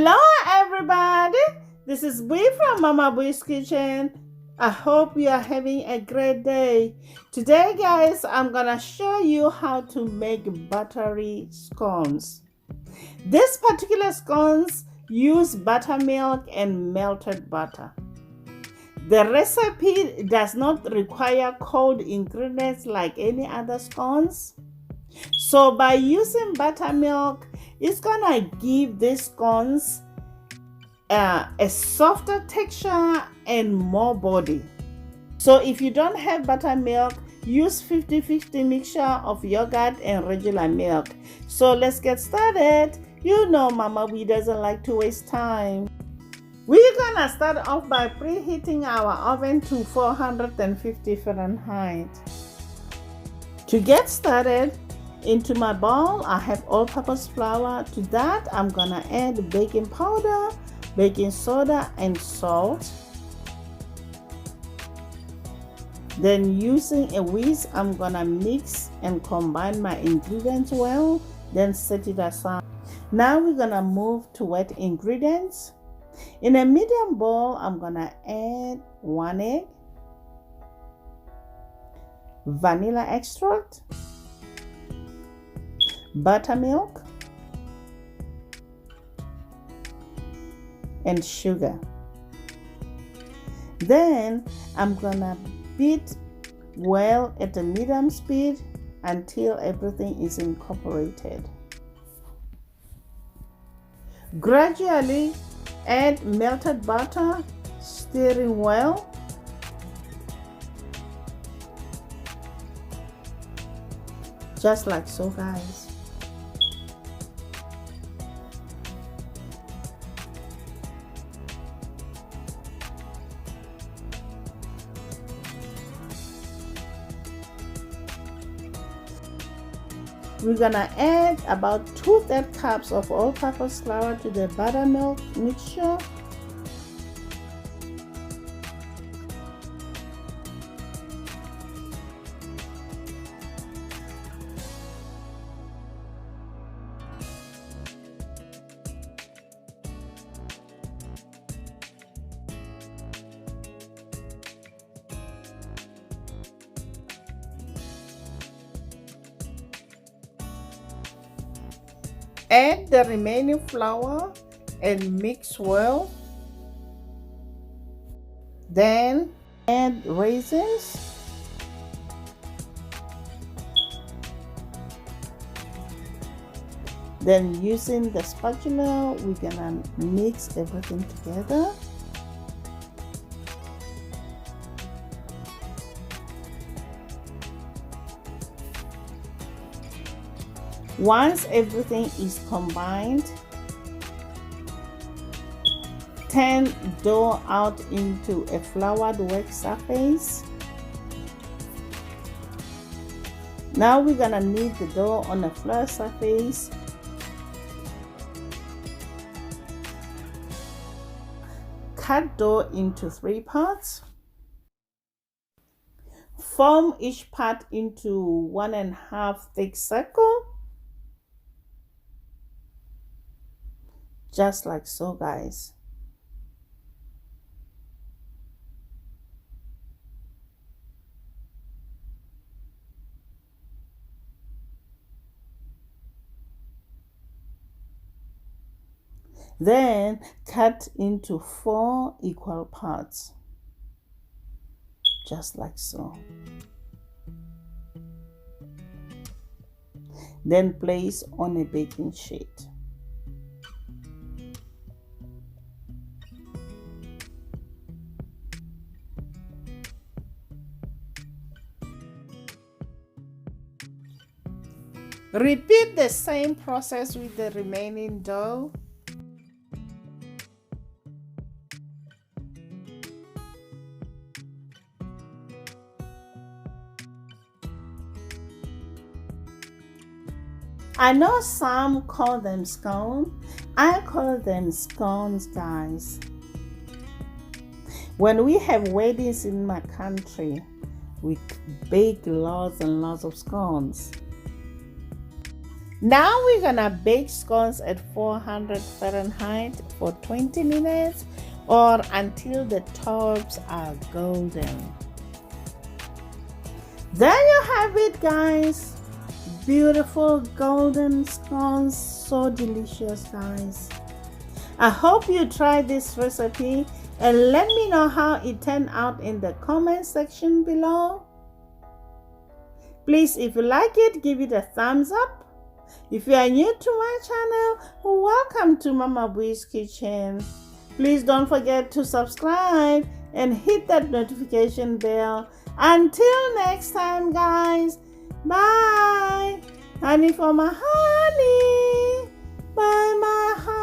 Hello everybody, this is Bui from Mama Bui's Kitchen. I hope you are having a great day. Today guys, I'm gonna show you how to make buttery scones. This particular scones use buttermilk and melted butter. The recipe does not require cold ingredients like any other scones. So by using buttermilk, it's gonna give these scones a softer texture and more body. So if you don't have buttermilk, use 50-50 mixture of yogurt and regular milk. So let's get started. You know Mama Bui doesn't like to waste time. We're gonna start off by preheating our oven to 450 Fahrenheit. To get started, into my bowl I have all-purpose flour. To that I'm gonna add baking powder, baking soda and salt. Then using a whisk I'm gonna mix and combine my ingredients well, then set it aside. Now we're gonna move to wet ingredients. In a medium bowl I'm gonna add 1 egg, vanilla extract, buttermilk and sugar. Then I'm gonna beat well at a medium speed until everything is incorporated. Gradually add melted butter, stirring well. Just like so guys. We're gonna add about 2/3 cups of all-purpose flour to the buttermilk mixture. Add the remaining flour and mix well. Then add raisins. Then using the spatula, we're gonna mix everything together. Once everything is combined, turn dough out into a floured work surface. Now we're gonna knead the dough on a flat surface. Cut dough into 3 parts. Form each part into 1.5 thick circle. Just like so guys. Then cut into 4 equal parts. Just like so. Then place on a baking sheet. Repeat the same process with the remaining dough. I know some call them scones. I call them scones, guys. When we have weddings in my country, we bake lots and lots of scones. Now we're gonna bake scones at 400 Fahrenheit for 20 minutes or until the tops are golden. There you have it, guys. Beautiful golden scones, so delicious, guys. I hope you try this recipe and let me know how it turned out in the comment section below. Please, if you like it, give it a thumbs up. If you are new to my channel, welcome to Mama Bui's Kitchen. Please don't forget to subscribe and hit that notification bell. Until next time, guys. Bye. Honey for my honey. Bye, my honey.